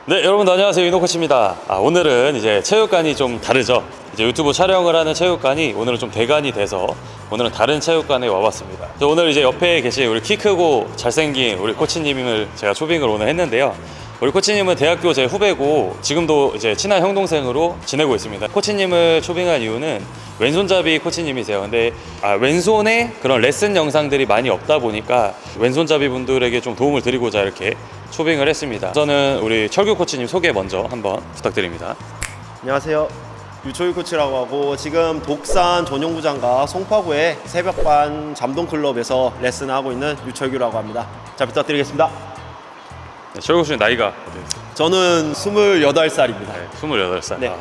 네, 여러분 안녕하세요. 윤호 코치입니다. 오늘은 이제 체육관이 좀 다르죠. 이제 유튜브 촬영을 하는 체육관이 오늘은 좀 대관이 돼서 오늘은 다른 체육관에 와봤습니다. 오늘 이제 옆에 계신 우리 키 크고 잘생긴 우리 코치님을 제가 초빙을 오늘 했는데요. 우리 코치님은 대학교 제 후배고 지금도 이제 친한 형 동생으로 지내고 있습니다. 코치님을 초빙한 이유는 왼손잡이 코치님이세요. 근데 왼손에 그런 레슨 영상들이 많이 없다 보니까 왼손잡이 분들에게 좀 도움을 드리고자 이렇게 초빙을 했습니다. 우선은 우리 철규 코치님 소개 먼저 한번 부탁드립니다. 안녕하세요. 유초유 코치라고 하고 지금 독산 전용구장과 송파구의 새벽반 잠동클럽에서 레슨하고 있는 유철규라고 합니다. 잘 부탁드리겠습니다. 네, 철규 코치님 나이가 어때요? 저는 28살입니다. 네, 28살. 네.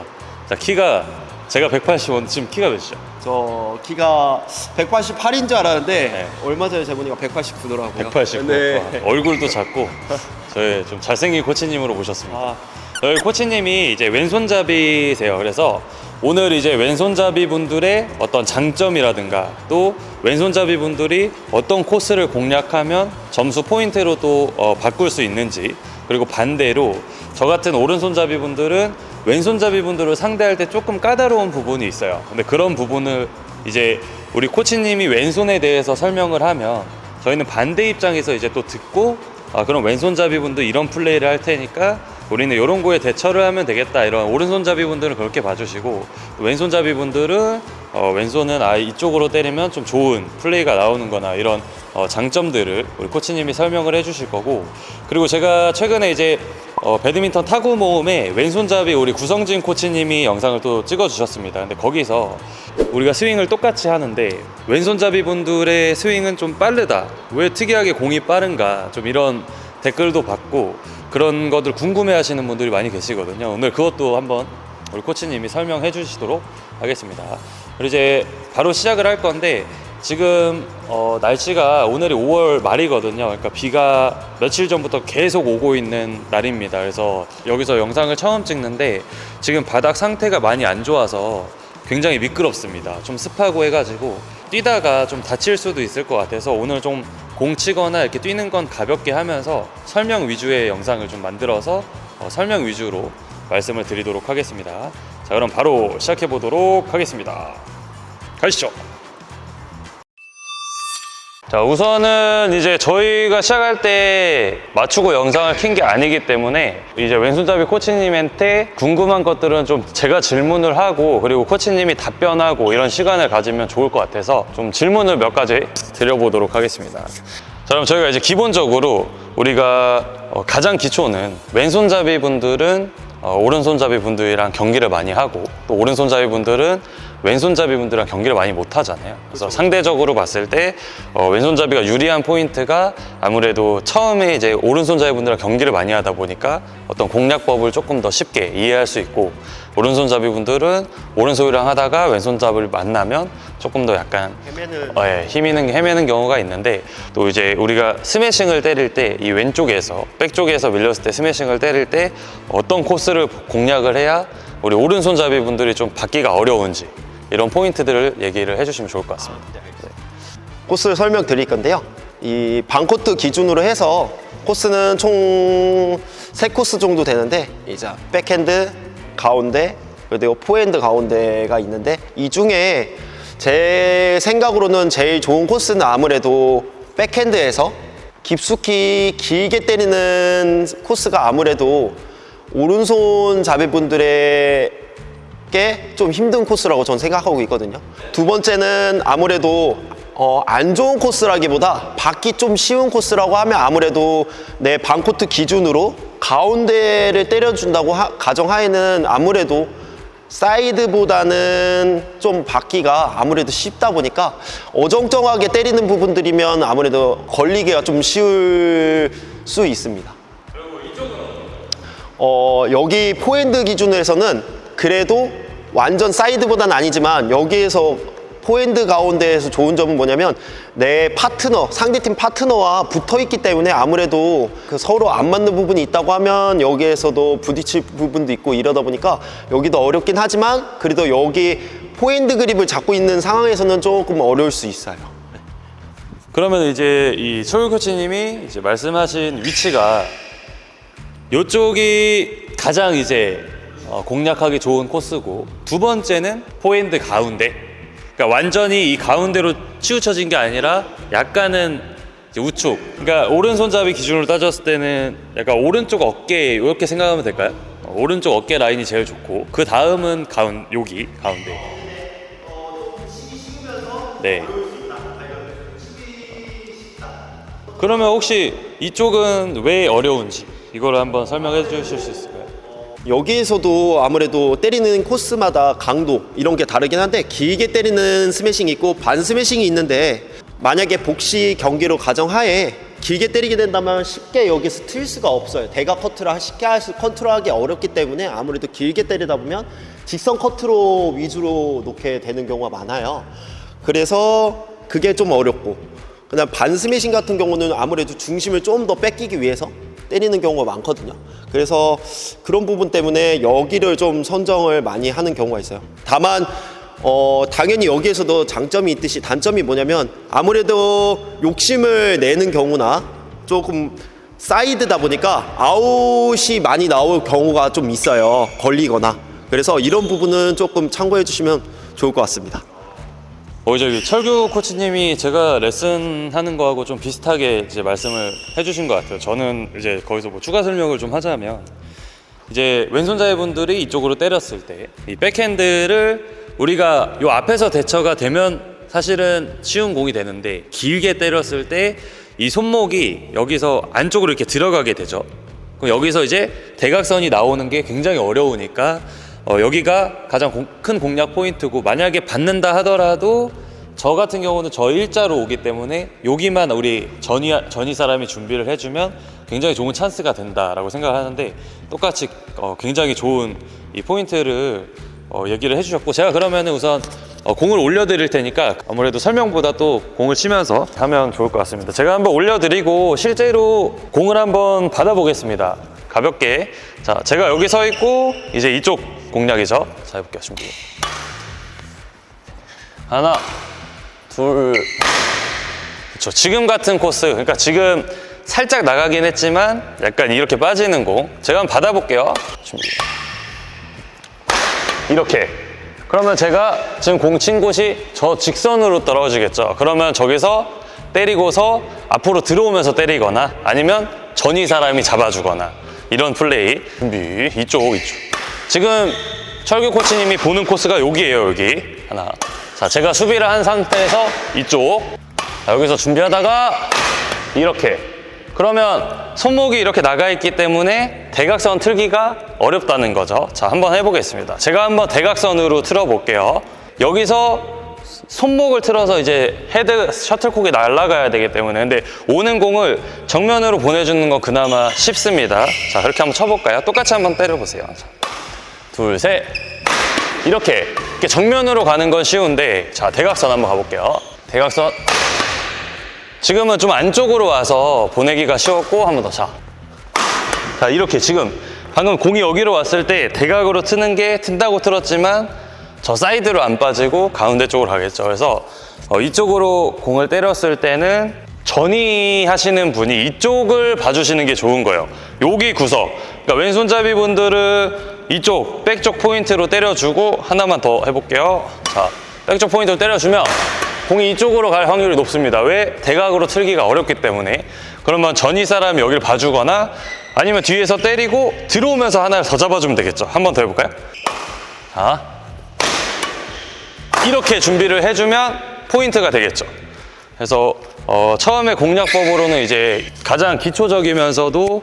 자, 키가 제가 185, 지금 키가 몇이죠? 저 키가 188인 줄 알았는데 네. 얼마 전에 재보니까 189더라고요. 189. 네. 얼굴도 작고 저희 좀 잘생긴 코치님으로 모셨습니다. 저희 코치님이 이제 왼손잡이세요. 그래서 오늘 이제 왼손잡이 분들의 어떤 장점이라든가 또 왼손잡이 분들이 어떤 코스를 공략하면 점수 포인트로 또 바꿀 수 있는지, 그리고 반대로 저 같은 오른손잡이 분들은 왼손잡이 분들을 상대할 때 조금 까다로운 부분이 있어요. 근데 그런 부분을 이제 우리 코치님이 왼손에 대해서 설명을 하면 저희는 반대 입장에서 이제 또 듣고 그럼 왼손잡이 분들 이런 플레이를 할 테니까 우리는 이런 거에 대처를 하면 되겠다, 이런 오른손잡이 분들은 그렇게 봐주시고, 왼손잡이 분들은 왼손은 이쪽으로 때리면 좀 좋은 플레이가 나오는 거나 이런 장점들을 우리 코치님이 설명을 해주실 거고, 그리고 제가 최근에 이제 배드민턴 타구 모음에 왼손잡이 우리 구성진 코치님이 영상을 또 찍어주셨습니다. 근데 거기서 우리가 스윙을 똑같이 하는데 왼손잡이 분들의 스윙은 좀 빠르다, 왜 특이하게 공이 빠른가, 좀 이런 댓글도 받고 그런 것들 궁금해 하시는 분들이 많이 계시거든요. 오늘 그것도 한번 우리 코치님이 설명해 주시도록 하겠습니다. 그리고 이제 바로 시작을 할 건데, 지금 날씨가 오늘이 5월 말이거든요. 그러니까 비가 며칠 전부터 계속 오고 있는 날입니다. 그래서 여기서 영상을 처음 찍는데 지금 바닥 상태가 많이 안 좋아서 굉장히 미끄럽습니다. 좀 습하고 해가지고 뛰다가 좀 다칠 수도 있을 것 같아서 오늘 좀 공 치거나 이렇게 뛰는 건 가볍게 하면서 설명 위주의 영상을 좀 만들어서 설명 위주로 말씀을 드리도록 하겠습니다. 자, 그럼 바로 시작해 보도록 하겠습니다. 가시죠. 자, 우선은 이제 저희가 시작할 때 맞추고 영상을 킨 게 아니기 때문에 이제 왼손잡이 코치님한테 궁금한 것들은 좀 제가 질문을 하고, 그리고 코치님이 답변하고 이런 시간을 가지면 좋을 것 같아서 좀 질문을 몇 가지 드려보도록 하겠습니다. 자, 그럼 저희가 이제 기본적으로 우리가 가장 기초는 왼손잡이 분들은 오른손잡이 분들이랑 경기를 많이 하고, 또 오른손잡이 분들은 왼손잡이 분들이랑 경기를 많이 못 하잖아요. 그래서 상대적으로 봤을 때 왼손잡이가 유리한 포인트가 아무래도 처음에 이제 오른손잡이 분들이랑 경기를 많이 하다 보니까 어떤 공략법을 조금 더 쉽게 이해할 수 있고, 오른손잡이 분들은 오른손이랑 하다가 왼손잡이를 만나면 조금 더 약간 헤매는 경우가 있는데, 또 이제 우리가 스매싱을 때릴 때 이 왼쪽에서 백쪽에서 밀렸을 때 스매싱을 때릴 때 어떤 코스를 공략을 해야 우리 오른손잡이 분들이 좀 받기가 어려운지, 이런 포인트들을 얘기를 해주시면 좋을 것 같습니다. 네. 코스 설명드릴 건데요. 이 반코트 기준으로 해서 코스는 총 3코스 정도 되는데, 이제 백핸드 가운데 그리고 포핸드 가운데가 있는데, 이 중에 제 생각으로는 제일 좋은 코스는 아무래도 백핸드에서 깊숙이 길게 때리는 코스가 아무래도 오른손 잡이분들에게 좀 힘든 코스라고 저는 생각하고 있거든요. 두 번째는 아무래도 안 좋은 코스라기보다 받기 좀 쉬운 코스라고 하면 아무래도 내 반코트 기준으로 가운데를 때려준다고 가정하에는 아무래도 사이드보다는 좀 받기가 아무래도 쉽다 보니까 어정쩡하게 때리는 부분들이면 아무래도 걸리기가 좀 쉬울 수 있습니다. 그리고 이쪽은 여기 포핸드 기준에서는 그래도 완전 사이드보다는 아니지만, 여기에서 포핸드 가운데에서 좋은 점은 뭐냐면 내 파트너, 상대팀 파트너와 붙어있기 때문에 아무래도 그 서로 안 맞는 부분이 있다고 하면 여기에서도 부딪힐 부분도 있고, 이러다 보니까 여기도 어렵긴 하지만 그래도 여기 포핸드 그립을 잡고 있는 상황에서는 조금 어려울 수 있어요. 그러면 이제 이 철규 코치님이 이제 말씀하신 위치가 이쪽이 가장 이제 공략하기 좋은 코스고, 두 번째는 포핸드 가운데. 그러니까 완전히 이 가운데로 치우쳐진 게 아니라 약간은 이제 우측. 그러니까 오른손잡이 기준으로 따졌을 때는 약간 오른쪽 어깨 이렇게 생각하면 될까요? 오른쪽 어깨 라인이 제일 좋고, 그 다음은 여기 가운데. 네. 그러면 혹시 이쪽은 왜 어려운지 이걸 한번 설명해 주실 수 있을까요? 여기에서도 아무래도 때리는 코스마다 강도 이런 게 다르긴 한데, 길게 때리는 스매싱이 있고 반 스매싱이 있는데, 만약에 복시 경기로 가정하에 길게 때리게 된다면 쉽게 여기서 틀 수가 없어요. 대각 커트를 쉽게 컨트롤하기 어렵기 때문에 아무래도 길게 때리다 보면 직선 커트로 위주로 놓게 되는 경우가 많아요. 그래서 그게 좀 어렵고, 그다음 반 스매싱 같은 경우는 아무래도 중심을 좀 더 뺏기기 위해서 때리는 경우가 많거든요. 그래서 그런 부분 때문에 여기를 좀 선정을 많이 하는 경우가 있어요. 다만 당연히 여기에서도 장점이 있듯이 단점이 뭐냐면, 아무래도 욕심을 내는 경우나 조금 사이드다 보니까 아웃이 많이 나올 경우가 좀 있어요. 걸리거나. 그래서 이런 부분은 조금 참고해 주시면 좋을 것 같습니다. 저기 철규 코치님이 제가 레슨하는 거하고 좀 비슷하게 이제 말씀을 해주신 것 같아요. 저는 이제 거기서 뭐 추가 설명을 좀 하자면, 이제 왼손자분들이 이쪽으로 때렸을 때 이 백핸드를 우리가 요 앞에서 대처가 되면 사실은 쉬운 공이 되는데, 길게 때렸을 때 이 손목이 여기서 안쪽으로 이렇게 들어가게 되죠. 그럼 여기서 이제 대각선이 나오는 게 굉장히 어려우니까 여기가 가장 큰 공략 포인트고, 만약에 받는다 하더라도 저 같은 경우는 저 일자로 오기 때문에 여기만 우리 전이 사람이 준비를 해주면 굉장히 좋은 찬스가 된다라고 생각을 하는데, 똑같이 굉장히 좋은 이 포인트를 얘기를 해주셨고, 제가 그러면은 우선 공을 올려드릴 테니까 아무래도 설명보다 또 공을 치면서 하면 좋을 것 같습니다. 제가 한번 올려드리고 실제로 공을 한번 받아보겠습니다. 가볍게. 자, 제가 여기 서 있고 이제 이쪽 공략이죠. 자, 해볼게요. 준비. 하나, 둘. 그렇죠. 지금 같은 코스, 그러니까 지금 살짝 나가긴 했지만 약간 이렇게 빠지는 공. 제가 한번 받아볼게요. 준비. 이렇게. 그러면 제가 지금 공 친 곳이 저 직선으로 떨어지겠죠. 그러면 저기서 때리고서 앞으로 들어오면서 때리거나, 아니면 전이 사람이 잡아주거나, 이런 플레이. 준비. 이쪽. 지금 철규 코치님이 보는 코스가 여기예요. 여기 하나. 자, 제가 수비를 한 상태에서 이쪽. 자, 여기서 준비하다가 이렇게. 그러면 손목이 이렇게 나가 있기 때문에 대각선 틀기가 어렵다는 거죠. 자, 한번 해보겠습니다. 제가 한번 대각선으로 틀어 볼게요. 여기서 손목을 틀어서 이제 헤드 셔틀콕이 날아가야 되기 때문에, 근데 오는 공을 정면으로 보내주는 건 그나마 쉽습니다. 자, 그렇게 한번 쳐볼까요? 똑같이 한번 때려보세요. 자, 둘, 셋. 이렇게 정면으로 가는 건 쉬운데, 자, 대각선 한번 가볼게요. 대각선. 지금은 좀 안쪽으로 와서 보내기가 쉬웠고, 한 번 더. 자, 이렇게 지금 방금 공이 여기로 왔을 때 대각으로 트는 게 튼다고 틀었지만 저 사이드로 안 빠지고 가운데 쪽으로 가겠죠. 그래서 이쪽으로 공을 때렸을 때는 전이 하시는 분이 이쪽을 봐주시는 게 좋은 거예요. 여기 구석. 그러니까 왼손잡이 분들은 이쪽 백쪽 포인트로 때려주고, 하나만 더 해볼게요. 자, 백쪽 포인트로 때려주면 공이 이쪽으로 갈 확률이 높습니다. 왜? 대각으로 틀기가 어렵기 때문에. 그러면 전이 사람이 여기를 봐주거나, 아니면 뒤에서 때리고 들어오면서 하나를 더 잡아주면 되겠죠. 한 번 더 해볼까요? 자, 이렇게 준비를 해주면 포인트가 되겠죠. 그래서 처음에 공략법으로는 이제 가장 기초적이면서도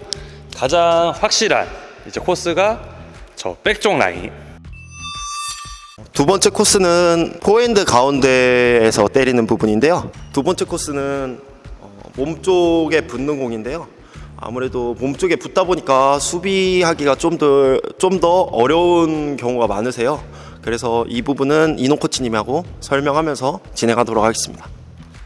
가장 확실한 이제 코스가 저 백쪽 라인. 두 번째 코스는 포핸드 가운데에서 때리는 부분인데요. 두 번째 코스는 몸쪽에 붙는 공인데요. 아무래도 몸쪽에 붙다 보니까 수비하기가 좀 더 어려운 경우가 많으세요. 그래서 이 부분은 이노 코치님하고 설명하면서 진행하도록 하겠습니다.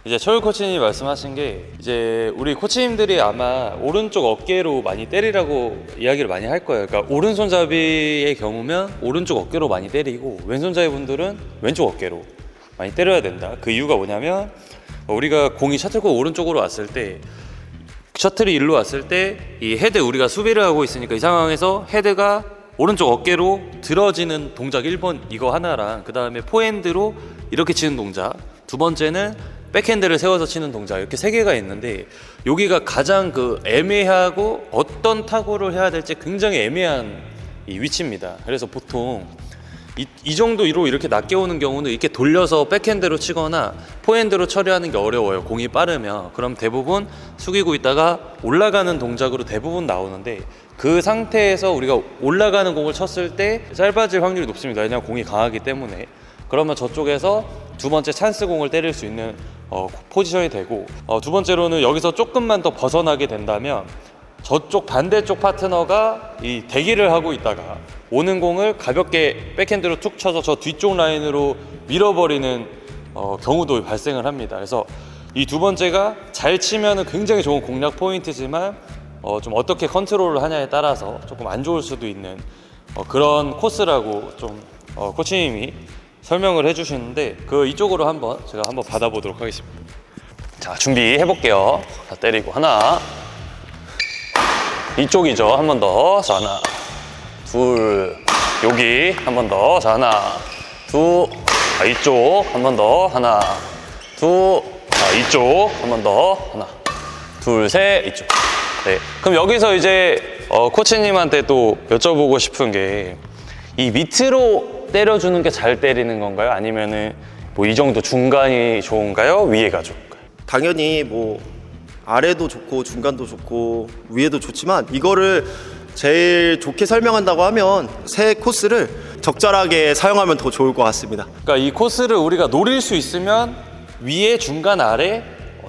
이제 철 코치님이 말씀하신 게, 이제 우리 코치님들이 아마 오른쪽 어깨로 많이 때리라고 이야기를 많이 할 거예요. 그러니까 오른손잡이의 경우면 오른쪽 어깨로 많이 때리고, 왼손잡이 분들은 왼쪽 어깨로 많이 때려야 된다. 그 이유가 뭐냐면, 우리가 공이 셔틀콕 오른쪽으로 왔을 때 셔틀이 일로 왔을 때 이 헤드 우리가 수비를 하고 있으니까 이 상황에서 헤드가 오른쪽 어깨로 들어지는 동작 1번 이거 하나랑 그 다음에 포핸드로 이렇게 치는 동작, 두 번째는 백핸드를 세워서 치는 동작, 이렇게 세 개가 있는데 여기가 가장 그 애매하고 어떤 타구를 해야 될지 굉장히 애매한 이 위치입니다. 그래서 보통 이 정도로 이렇게 낮게 오는 경우는 이렇게 돌려서 백핸드로 치거나 포핸드로 처리하는 게 어려워요. 공이 빠르면. 그럼 대부분 숙이고 있다가 올라가는 동작으로 대부분 나오는데 그 상태에서 우리가 올라가는 공을 쳤을 때 짧아질 확률이 높습니다. 왜냐하면 공이 강하기 때문에. 그러면 저쪽에서 두 번째 찬스 공을 때릴 수 있는 포지션이 되고, 두 번째로는 여기서 조금만 더 벗어나게 된다면 저쪽 반대쪽 파트너가 이 대기를 하고 있다가 오는 공을 가볍게 백핸드로 툭 쳐서 저 뒤쪽 라인으로 밀어버리는 경우도 발생을 합니다. 그래서 이 두 번째가 잘 치면은 굉장히 좋은 공략 포인트지만 좀 어떻게 컨트롤을 하냐에 따라서 조금 안 좋을 수도 있는 그런 코스라고 좀 코치님이 설명을 해주시는데 이쪽으로 제가 한번 받아보도록 하겠습니다. 자, 준비해 볼게요. 자, 때리고 하나, 이쪽이죠. 한 번 더. 자, 하나, 둘, 여기 한 번 더. 자, 하나, 둘, 이쪽 한 번 더. 하나, 둘, 이쪽 한 번 더. 하나, 둘, 셋, 이쪽. 네. 그럼 여기서 이제 코치님한테 또 여쭤보고 싶은 게 이 밑으로 때려주는 게 잘 때리는 건가요? 아니면은 뭐 이 정도 중간이 좋은가요? 위에가 좋은가요? 당연히 뭐 아래도 좋고 중간도 좋고 위에도 좋지만 이거를 제일 좋게 설명한다고 하면 세 코스를 적절하게 사용하면 더 좋을 것 같습니다. 그러니까 이 코스를 우리가 노릴 수 있으면 위에, 중간, 아래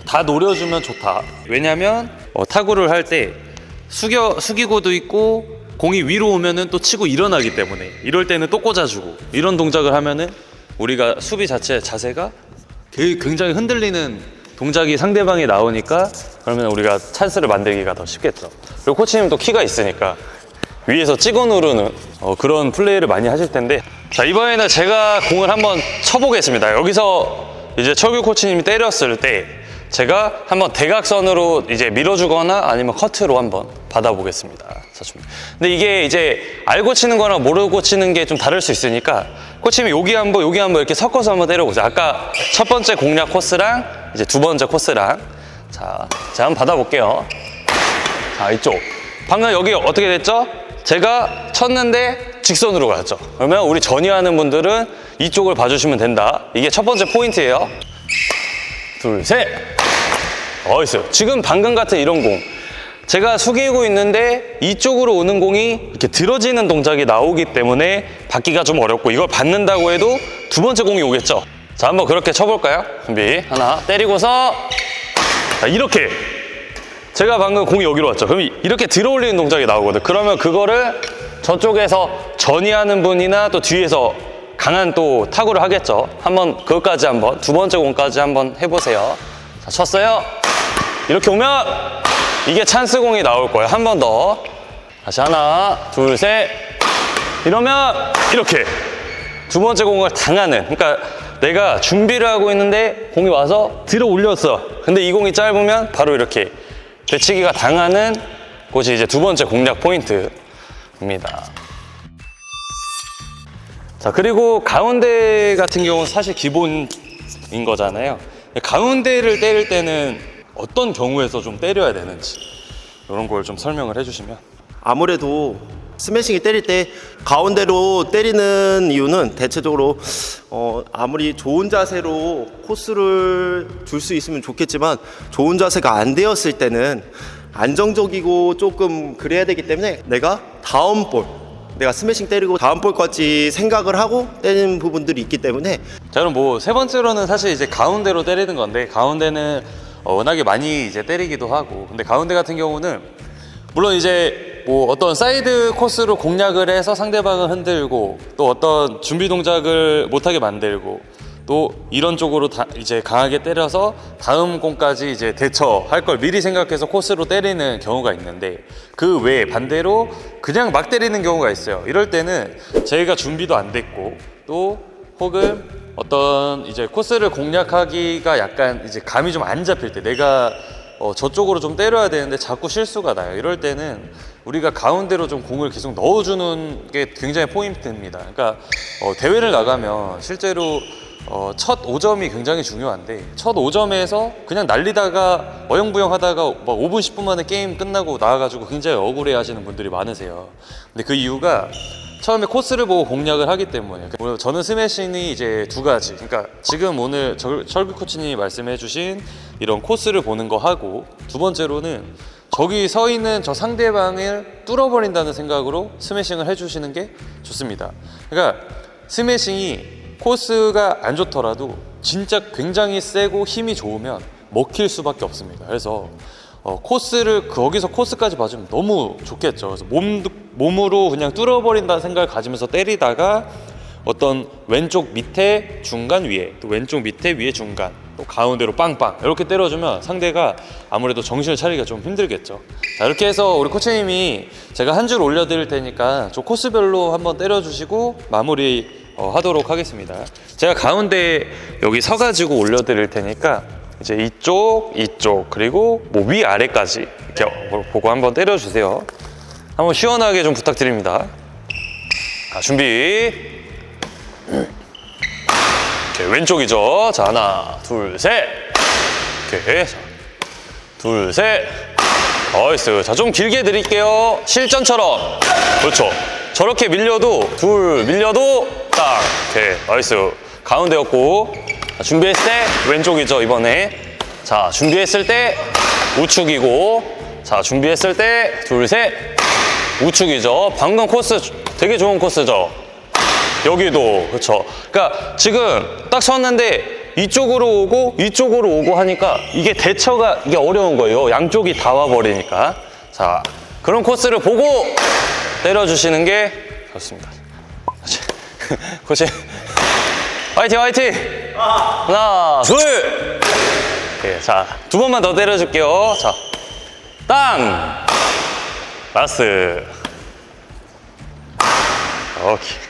다 노려주면 좋다. 왜냐면 타구를 할 때 숙이고도 있고 공이 위로 오면은 또 치고 일어나기 때문에 이럴 때는 또 꽂아주고 이런 동작을 하면은 우리가 수비 자세가 굉장히 흔들리는 동작이 상대방이 나오니까 그러면 우리가 찬스를 만들기가 더 쉽겠죠. 그리고 코치님도 키가 있으니까 위에서 찍어 누르는 그런 플레이를 많이 하실 텐데, 자, 이번에는 제가 공을 한번 쳐보겠습니다. 여기서 이제 철규 코치님이 때렸을 때 제가 한번 대각선으로 이제 밀어주거나 아니면 커트로 한번 받아보겠습니다. 근데 이게 이제 알고 치는 거랑 모르고 치는 게 좀 다를 수 있으니까 코치님이 여기 한번 이렇게 섞어서 한번 때려보세요. 아까 첫 번째 공략 코스랑 이제 두 번째 코스랑. 자, 제가 한번 받아볼게요. 자, 이쪽. 방금 여기 어떻게 됐죠? 제가 쳤는데 직선으로 갔죠. 그러면 우리 전이하는 분들은 이쪽을 봐주시면 된다. 이게 첫 번째 포인트예요. 둘, 셋. 있어요. 지금 방금 같은 이런 공. 제가 숙이고 있는데 이쪽으로 오는 공이 이렇게 들어지는 동작이 나오기 때문에 받기가 좀 어렵고 이걸 받는다고 해도 두 번째 공이 오겠죠. 자, 한번 그렇게 쳐볼까요? 준비. 하나, 때리고서 자, 이렇게. 제가 방금 공이 여기로 왔죠. 그럼 이렇게 들어올리는 동작이 나오거든. 그러면 그거를 저쪽에서 전이하는 분이나 또 뒤에서 강한 또 타구를 하겠죠. 한번 그것까지 한번 두 번째 공까지 한번 해보세요. 자, 쳤어요. 이렇게 오면 이게 찬스 공이 나올 거예요. 한 번 더. 다시 하나, 둘, 셋. 이러면 이렇게 두 번째 공을 당하는. 그러니까 내가 준비를 하고 있는데 공이 와서 들어 올렸어. 근데 이 공이 짧으면 바로 이렇게 되치기가 당하는 곳이 이제 두 번째 공략 포인트입니다. 자, 그리고 가운데 같은 경우는 사실 기본인 거잖아요. 가운데를 때릴 때는 어떤 경우에서 좀 때려야 되는지 이런 걸 좀 설명을 해주시면. 아무래도 스매싱이 때릴 때 가운데로 때리는 이유는 대체적으로 아무리 좋은 자세로 코스를 줄 수 있으면 좋겠지만 좋은 자세가 안 되었을 때는 안정적이고 조금 그래야 되기 때문에 내가 스매싱 때리고 다음 볼까지 생각을 하고 때리는 부분들이 있기 때문에. 자, 그럼 뭐 세 번째로는 사실 이제 가운데로 때리는 건데, 가운데는 워낙에 많이 이제 때리기도 하고, 근데 가운데 같은 경우는 물론 이제 뭐 어떤 사이드 코스로 공략을 해서 상대방을 흔들고 또 어떤 준비 동작을 못하게 만들고 또 이런 쪽으로 이제 강하게 때려서 다음 공까지 이제 대처할 걸 미리 생각해서 코스로 때리는 경우가 있는데, 그 외에 반대로 그냥 막 때리는 경우가 있어요. 이럴 때는 저희가 준비도 안 됐고 또 혹은 어떤 이제 코스를 공략하기가 약간 이제 감이 좀 안 잡힐 때, 내가 저쪽으로 좀 때려야 되는데 자꾸 실수가 나요. 이럴 때는 우리가 가운데로 좀 공을 계속 넣어주는 게 굉장히 포인트입니다. 그러니까 대회를 나가면 실제로 첫 5점이 굉장히 중요한데 첫 5점에서 그냥 날리다가 어영부영 하다가 막 5분 10분 만에 게임 끝나고 나와가지고 굉장히 억울해 하시는 분들이 많으세요. 근데 그 이유가 처음에 코스를 보고 공략을 하기 때문에. 저는 스매싱이 이제 두 가지, 그러니까 지금 오늘 철규 코치님이 말씀해 주신 이런 코스를 보는 거 하고, 두 번째로는 저기 서 있는 저 상대방을 뚫어버린다는 생각으로 스매싱을 해주시는 게 좋습니다. 그러니까 스매싱이 코스가 안 좋더라도 진짜 굉장히 세고 힘이 좋으면 먹힐 수밖에 없습니다. 그래서 코스를 거기서 코스까지 봐주면 너무 좋겠죠. 그래서 몸으로 그냥 뚫어버린다는 생각을 가지면서 때리다가 어떤 왼쪽 밑에 중간 위에, 또 왼쪽 밑에 위에 중간, 또 가운데로 빵빵 이렇게 때려주면 상대가 아무래도 정신을 차리기가 좀 힘들겠죠. 자, 이렇게 해서 우리 코치님이 제가 한 줄 올려드릴 테니까 저 코스별로 한번 때려주시고 마무리 하도록 하겠습니다. 제가 가운데 여기 서가지고 올려드릴 테니까 이제 이쪽, 그리고 뭐 위아래까지 이렇게 보고 한번 때려주세요. 한번 시원하게 좀 부탁드립니다. 자, 준비. 오케이, 왼쪽이죠. 자, 하나, 둘, 셋. 오케이. 자, 둘, 셋. 나이스. 자, 좀 길게 드릴게요. 실전처럼. 그렇죠. 저렇게 밀려도, 밀려도 딱. 오케이. 나이스. 가운데였고. 자, 준비했을 때 왼쪽이죠, 이번에. 자, 준비했을 때 우측이고. 자, 준비했을 때 둘, 셋. 우측이죠. 방금 코스 되게 좋은 코스죠. 여기도 그렇죠. 그러니까 지금 딱 섰는데 이쪽으로 오고 하니까 이게 대처가 이게 어려운 거예요. 양쪽이 다 와버리니까. 자, 그런 코스를 보고 때려주시는 게 좋습니다. 코치 화이팅 화이팅. 하나 둘. 네, 자, 두 번만 더 때려줄게요. 자, 땅 라스. 오케이.